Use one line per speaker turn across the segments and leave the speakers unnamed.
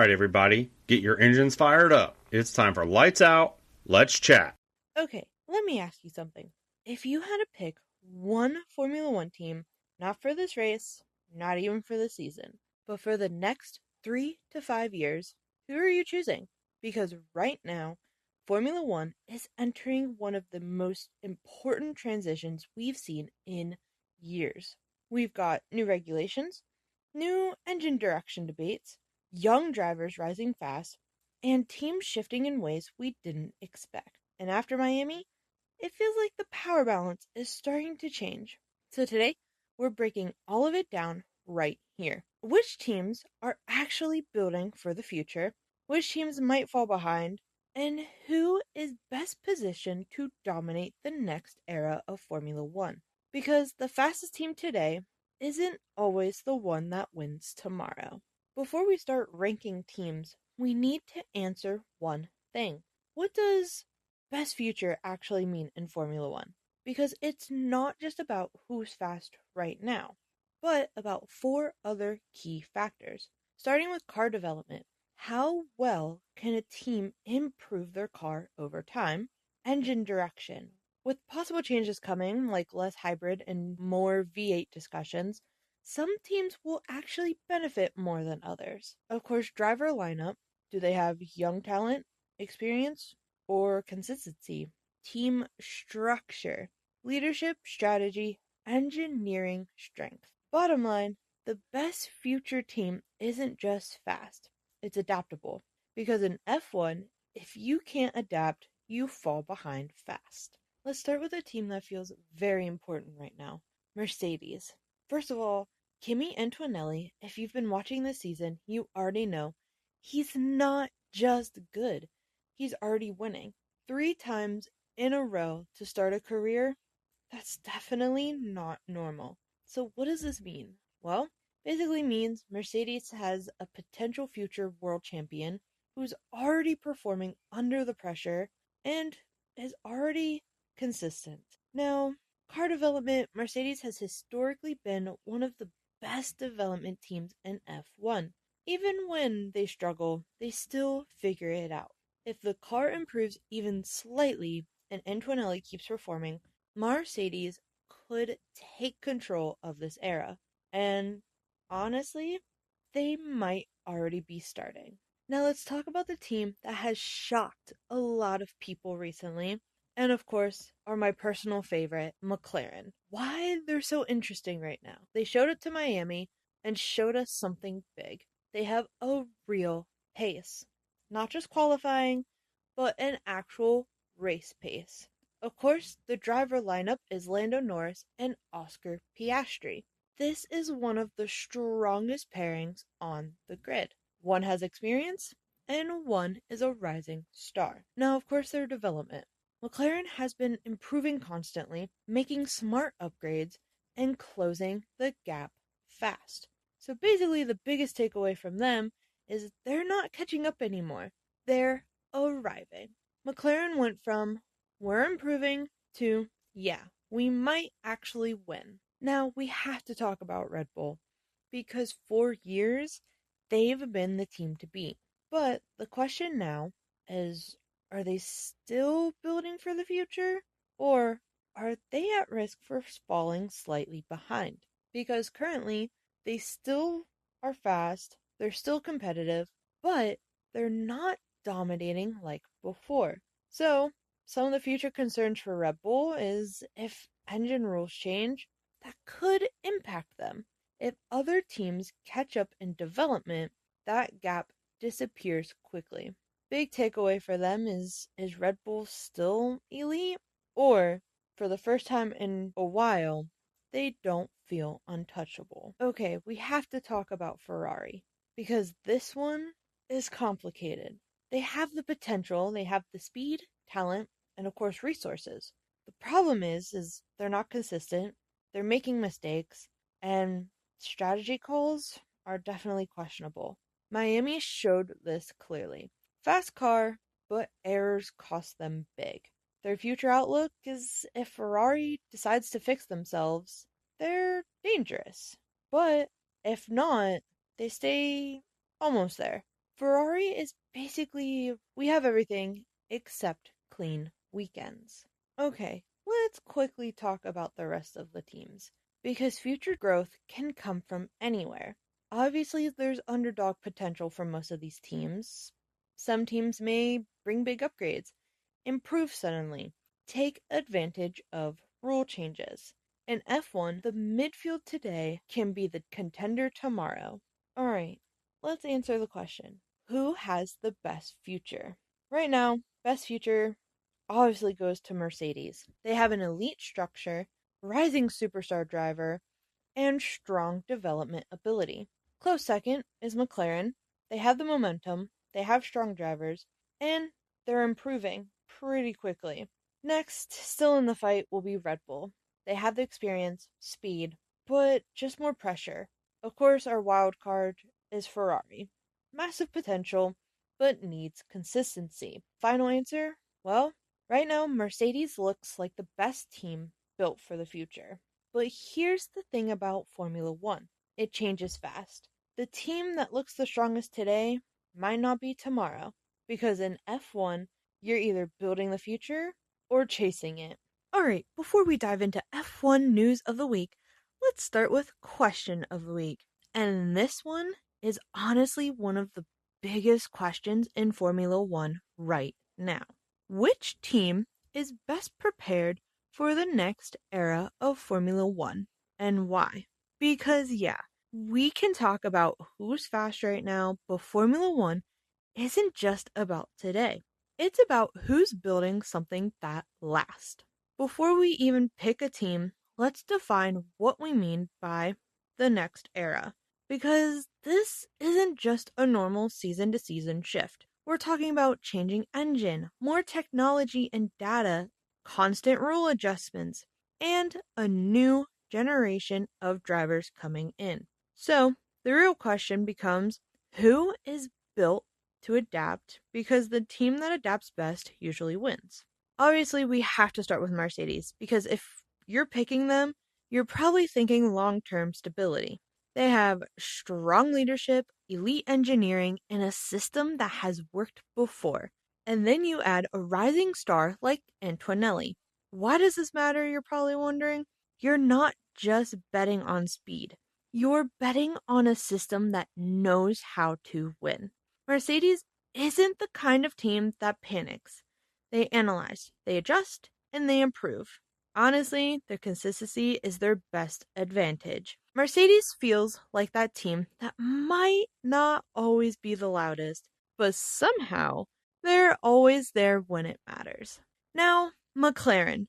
Alright, everybody, get your engines fired up. It's time for Lights Out, Let's Chat.
Okay, let me ask you something. If you had to pick one Formula One team, not for this race, not even for the season, but for the next 3 to 5 years, who are you choosing? Because right now, Formula One is entering one of the most important transitions we've seen in years. We've got new regulations, new engine direction debates, young drivers rising fast, and teams shifting in ways we didn't expect. And after Miami, it feels like the power balance is starting to change. So today, we're breaking all of it down right here. Which teams are actually building for the future? Which teams might fall behind? And who is best positioned to dominate the next era of Formula One? Because the fastest team today isn't always the one that wins tomorrow. Before we start ranking teams, we need to answer one thing. What does best future actually mean in Formula One? Because it's not just about who's fast right now, but about four other key factors. Starting with car development. How well can a team improve their car over time? Engine direction. With possible changes coming, like less hybrid and more V8 discussions, some teams will actually benefit more than others. Of course, driver lineup. Do they have young talent, experience, or consistency? Team structure, leadership, strategy, engineering strength. Bottom line, the best future team isn't just fast, it's adaptable. Because in F1, if you can't adapt, you fall behind fast. Let's start with a team that feels very important right now, Mercedes. First of all, Kimi Antonelli, if you've been watching this season, you already know he's not just good, he's already winning. 3 times in a row to start a career, that's definitely not normal. So, what does this mean? Well, basically means Mercedes has a potential future world champion who's already performing under the pressure and is already consistent. Now, car development, Mercedes has historically been one of the best development teams in F1. Even when they struggle, they still figure it out. If the car improves even slightly and Antonelli keeps performing, Mercedes could take control of this era. And honestly, they might already be starting. Now let's talk about the team that has shocked a lot of people recently. And of course, are my personal favorite, McLaren. Why they're so interesting right now. They showed it to Miami and showed us something big. They have a real pace. Not just qualifying, but an actual race pace. Of course, the driver lineup is Lando Norris and Oscar Piastri. This is one of the strongest pairings on the grid. One has experience, and one is a rising star. Now, of course, their development. McLaren has been improving constantly, making smart upgrades, and closing the gap fast. So basically, the biggest takeaway from them is they're not catching up anymore. They're arriving. McLaren went from we're improving to yeah, we might actually win. Now we have to talk about Red Bull because for years they've been the team to beat. But the question now is, are they still building for the future or are they at risk for falling slightly behind? Because currently they still are fast, they're still competitive, but they're not dominating like before. So, some of the future concerns for Red Bull is if engine rules change, that could impact them. If other teams catch up in development, that gap disappears quickly. Big takeaway for them is Red Bull still elite? Or, for the first time in a while, they don't feel untouchable. Okay, we have to talk about Ferrari because this one is complicated. They have the potential, they have the speed, talent, and of course resources. The problem is they're not consistent, they're making mistakes, and strategy calls are definitely questionable. Miami showed this clearly. Fast car, but errors cost them big. Their future outlook is if Ferrari decides to fix themselves, they're dangerous. But if not, they stay almost there. Ferrari is basically, we have everything except clean weekends. Okay, let's quickly talk about the rest of the teams, because future growth can come from anywhere. Obviously, there's underdog potential for most of these teams. Some teams may bring big upgrades, improve suddenly, take advantage of rule changes. In F1, the midfield today can be the contender tomorrow. Alright, let's answer the question. Who has the best future? Right now, best future obviously goes to Mercedes. They have an elite structure, rising superstar driver, and strong development ability. Close second is McLaren. They have the momentum, they have strong drivers, and they're improving pretty quickly. Next, still in the fight, will be Red Bull. They have the experience, speed, but just more pressure. Of course, our wild card is Ferrari. Massive potential, but needs consistency. Final answer? Well, right now, Mercedes looks like the best team built for the future. But here's the thing about Formula One, it changes fast. The team that looks the strongest today might not be tomorrow, because in F1, you're either building the future or chasing it. Alright, before we dive into F1 news of the week, let's start with question of the week. And this one is honestly one of the biggest questions in Formula One right now. Which team is best prepared for the next era of Formula One, and why? Because, yeah, we can talk about who's fast right now, but Formula One isn't just about today. It's about who's building something that lasts. Before we even pick a team, let's define what we mean by the next era. Because this isn't just a normal season to season shift. We're talking about changing engine, more technology and data, constant rule adjustments, and a new generation of drivers coming in. So, the real question becomes, who is built to adapt, because the team that adapts best usually wins. Obviously, we have to start with Mercedes, because if you're picking them, you're probably thinking long-term stability. They have strong leadership, elite engineering, and a system that has worked before. And then you add a rising star like Antonelli. Why does this matter, you're probably wondering? You're not just betting on speed. You're betting on a system that knows how to win. Mercedes isn't the kind of team that panics. They analyze, they adjust, and they improve. Honestly, their consistency is their best advantage. Mercedes feels like that team that might not always be the loudest, but somehow they're always there when it matters. Now, McLaren.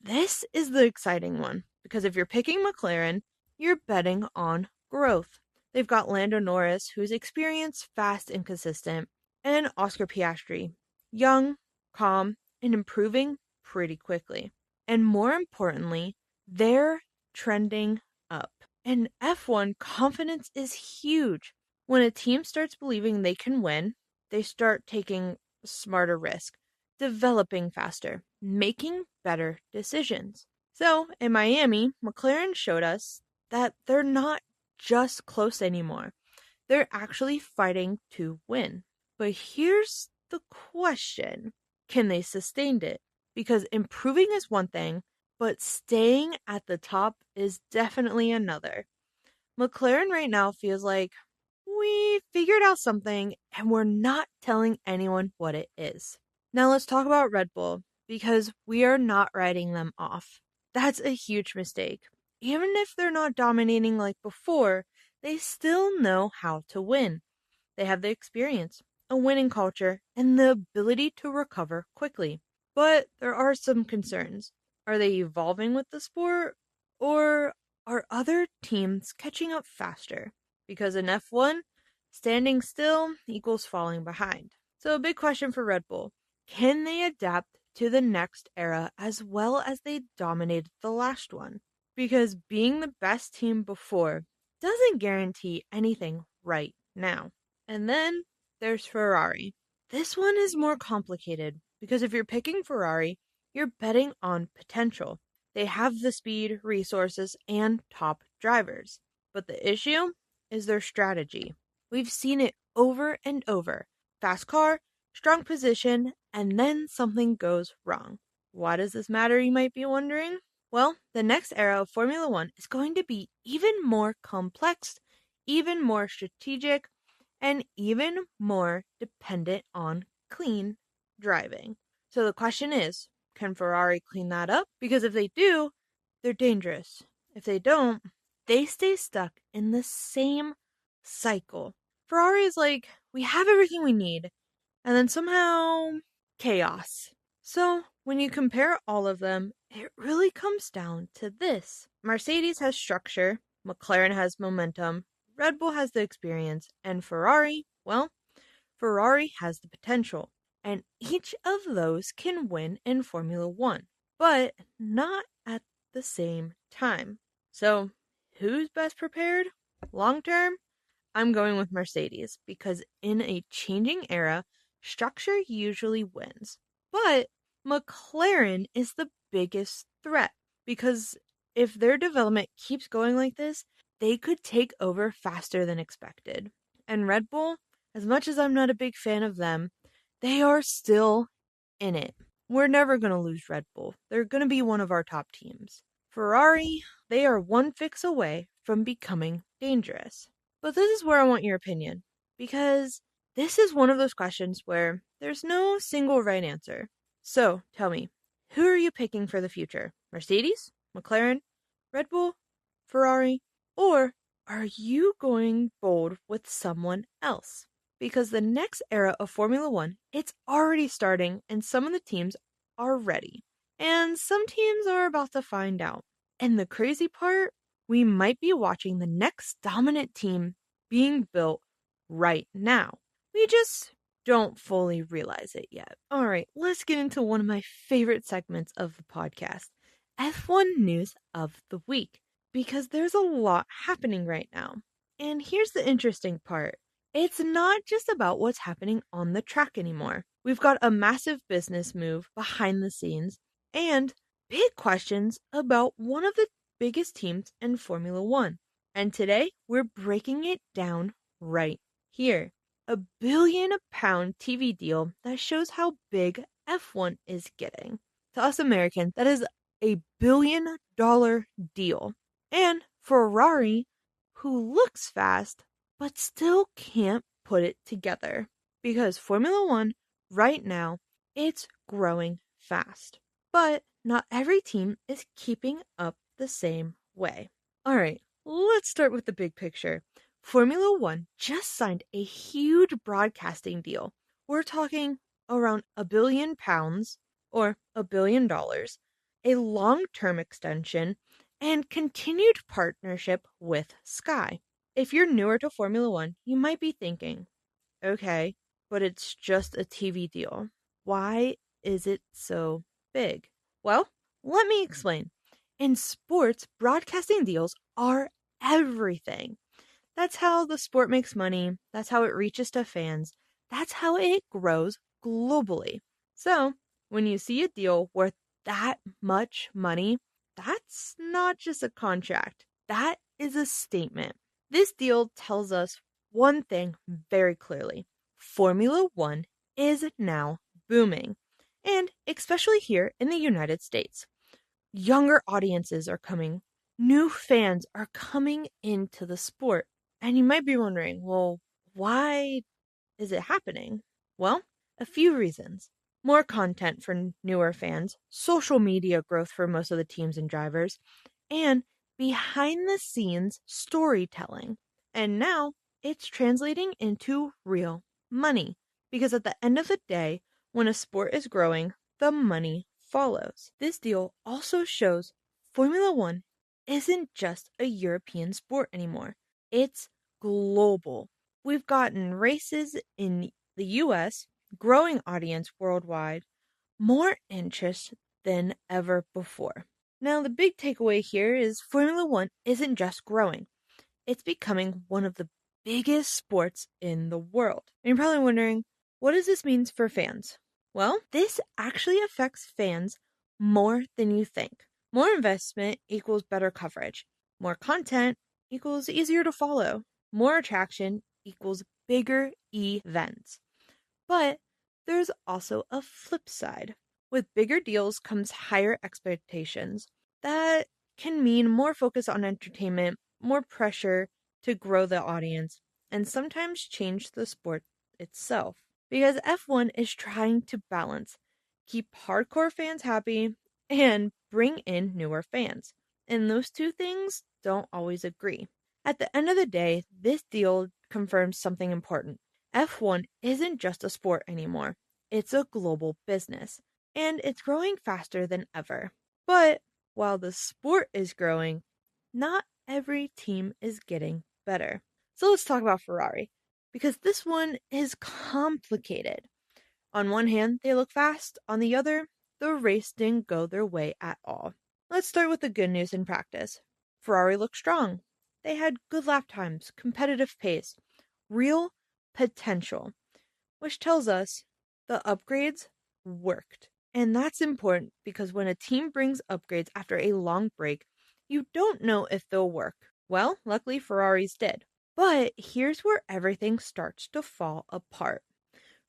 This is the exciting one, because if you're picking McLaren, you're betting on growth. They've got Lando Norris, who's experienced, fast, and consistent, and Oscar Piastri, young, calm, and improving pretty quickly. And more importantly, they're trending up. In F1, confidence is huge. When a team starts believing they can win, they start taking smarter risk, developing faster, making better decisions. So, in Miami, McLaren showed us that they're not just close anymore. They're actually fighting to win. But here's the question. Can they sustain it? Because improving is one thing, but staying at the top is definitely another. McLaren right now feels like we figured out something and we're not telling anyone what it is. Now let's talk about Red Bull, because we are not writing them off. That's a huge mistake. Even if they're not dominating like before, they still know how to win. They have the experience, a winning culture, and the ability to recover quickly. But there are some concerns. Are they evolving with the sport? Or are other teams catching up faster? Because in F1, standing still equals falling behind. So a big question for Red Bull. Can they adapt to the next era as well as they dominated the last one? Because being the best team before doesn't guarantee anything right now. And then there's Ferrari. This one is more complicated, because if you're picking Ferrari, you're betting on potential. They have the speed, resources, and top drivers. But the issue is their strategy. We've seen it over and over. Fast car, strong position, and then something goes wrong. Why does this matter, you might be wondering? Well, the next era of Formula One is going to be even more complex, even more strategic, and even more dependent on clean driving. So the question is, can Ferrari clean that up? Because if they do, they're dangerous. If they don't, they stay stuck in the same cycle. Ferrari is like, we have everything we need, and then somehow chaos. So when you compare all of them, it really comes down to this. Mercedes has structure, McLaren has momentum, Red Bull has the experience, and Ferrari, well, Ferrari has the potential. And each of those can win in Formula One, but not at the same time. So, who's best prepared? Long term, I'm going with Mercedes because in a changing era, structure usually wins. But McLaren is the biggest threat because if their development keeps going like this, they could take over faster than expected. And Red Bull, as much as I'm not a big fan of them, they are still in it. We're never going to lose Red Bull. They're going to be one of our top teams. Ferrari, they are one fix away from becoming dangerous. But this is where I want your opinion, because this is one of those questions where there's no single right answer. So tell me, who are you picking for the future? Mercedes? McLaren? Red Bull? Ferrari? Or are you going bold with someone else? Because the next era of Formula One, it's already starting and some of the teams are ready. And some teams are about to find out. And the crazy part, we might be watching the next dominant team being built right now. We just don't fully realize it yet. All right, let's get into one of my favorite segments of the podcast, F1 News of the Week, because there's a lot happening right now. And here's the interesting part. It's not just about what's happening on the track anymore. We've got a massive business move behind the scenes and big questions about one of the biggest teams in Formula One. And today, we're breaking it down right here. A £1 billion TV deal that shows how big F1 is getting. To us Americans, that is a $1 billion deal. And Ferrari, who looks fast, but still can't put it together. Because Formula One, right now, it's growing fast. But not every team is keeping up the same way. Alright, let's start with the big picture. Formula One just signed a huge broadcasting deal. We're talking around £1 billion or $1 billion, a long-term extension, and continued partnership with Sky. If you're newer to Formula One, you might be thinking, okay, but it's just a TV deal. Why is it so big? Well, let me explain. In sports, broadcasting deals are everything. That's how the sport makes money. That's how it reaches to fans. That's how it grows globally. So, when you see a deal worth that much money, that's not just a contract. That is a statement. This deal tells us one thing very clearly. Formula One is now booming, and especially here in the United States. Younger audiences are coming. New fans are coming into the sport. And you might be wondering, well, why is it happening? Well, a few reasons. More content for newer fans, social media growth for most of the teams and drivers, and behind the scenes storytelling. And now it's translating into real money. Because at the end of the day, when a sport is growing, the money follows. This deal also shows Formula One isn't just a European sport anymore. It's global. We've gotten races in the US, growing audience worldwide, more interest than ever before. Now, the big takeaway here is Formula One isn't just growing. It's becoming one of the biggest sports in the world. And you're probably wondering, what does this mean for fans? Well, this actually affects fans more than you think. More investment equals better coverage. More content equals easier to follow. More attraction equals bigger events. But there's also a flip side. With bigger deals comes higher expectations. That can mean more focus on entertainment, more pressure to grow the audience, and sometimes change the sport itself. Because F1 is trying to balance, keep hardcore fans happy, and bring in newer fans. And those two things don't always agree. At the end of the day, this deal confirms something important. F1 isn't just a sport anymore, it's a global business, and it's growing faster than ever. But while the sport is growing, not every team is getting better. So let's talk about Ferrari, because this one is complicated. On one hand, they look fast, on the other, the race didn't go their way at all. Let's start with the good news in practice. Ferrari looked strong. They had good lap times, competitive pace, real potential, which tells us the upgrades worked. And that's important because when a team brings upgrades after a long break, you don't know if they'll work. Well, luckily Ferraris did. But here's where everything starts to fall apart.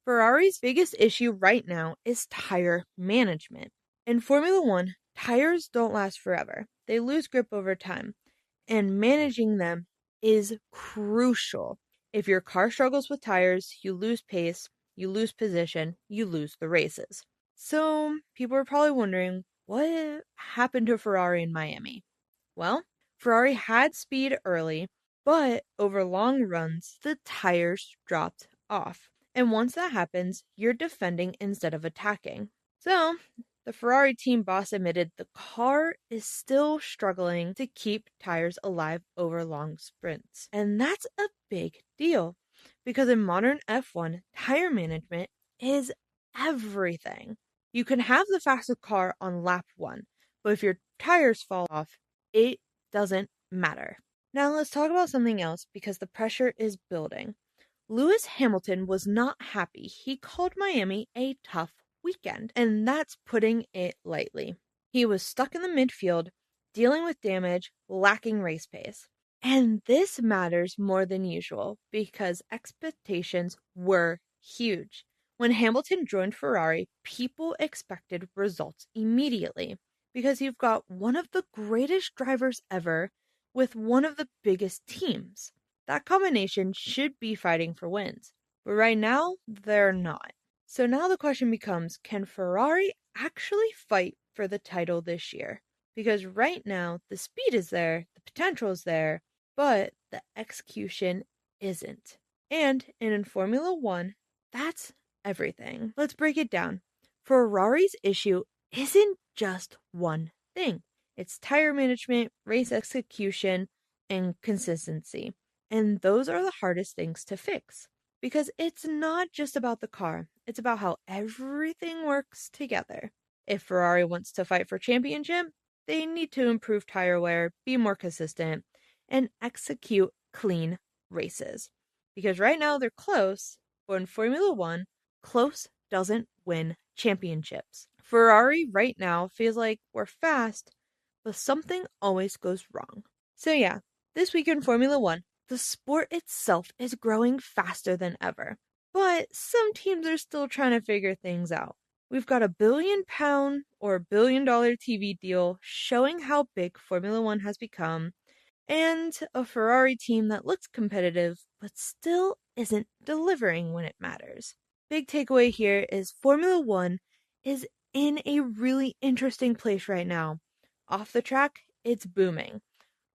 Ferrari's biggest issue right now is tire management. In Formula One, tires don't last forever. They lose grip over time, and managing them is crucial. If your car struggles with tires, you lose pace, you lose position, you lose the races. So, people are probably wondering, what happened to Ferrari in Miami? Well, Ferrari had speed early, but over long runs, the tires dropped off. And once that happens, you're defending instead of attacking. So, the Ferrari team boss admitted the car is still struggling to keep tires alive over long sprints. And that's a big deal because in modern F1, tire management is everything. You can have the fastest car on lap 1, but if your tires fall off, it doesn't matter. Now let's talk about something else because the pressure is building. Lewis Hamilton was not happy. He called Miami a tough weekend, and that's putting it lightly. He was stuck in the midfield, dealing with damage, lacking race pace. And this matters more than usual because expectations were huge. When Hamilton joined Ferrari, people expected results immediately because you've got one of the greatest drivers ever with one of the biggest teams. That combination should be fighting for wins, but right now, they're not. So now the question becomes, can Ferrari actually fight for the title this year? Because right now, the speed is there, the potential is there, but the execution isn't. And in Formula One, that's everything. Let's break it down. Ferrari's issue isn't just one thing. It's tire management, race execution, and consistency. And those are the hardest things to fix because it's not just about the car, it's about how everything works together. If Ferrari wants to fight for championship, they need to improve tire wear, be more consistent, and execute clean races. Because right now they're close, but in Formula One, close doesn't win championships. Ferrari right now feels like we're fast, but something always goes wrong. So yeah, this week in Formula One, the sport itself is growing faster than ever, but some teams are still trying to figure things out. We've got a £1 billion or $1 billion TV deal showing how big Formula One has become, and a Ferrari team that looks competitive but still isn't delivering when it matters. Big takeaway here is Formula One is in a really interesting place right now. Off the track, it's booming.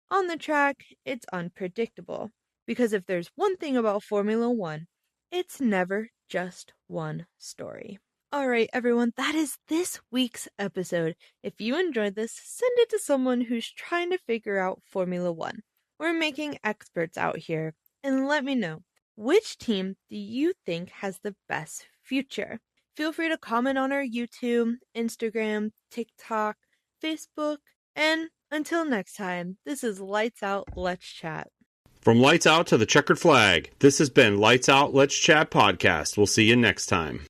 On the track, it's unpredictable. Because if there's one thing about Formula One, it's never just one story. Alright, everyone, that is this week's episode. If you enjoyed this, send it to someone who's trying to figure out Formula One. We're making experts out here. And let me know, which team do you think has the best future? Feel free to comment on our YouTube, Instagram, TikTok, Facebook, and until next time, this is Lights Out, Let's Chat.
From Lights Out to the Checkered Flag, this has been Lights Out, Let's Chat podcast. We'll see you next time.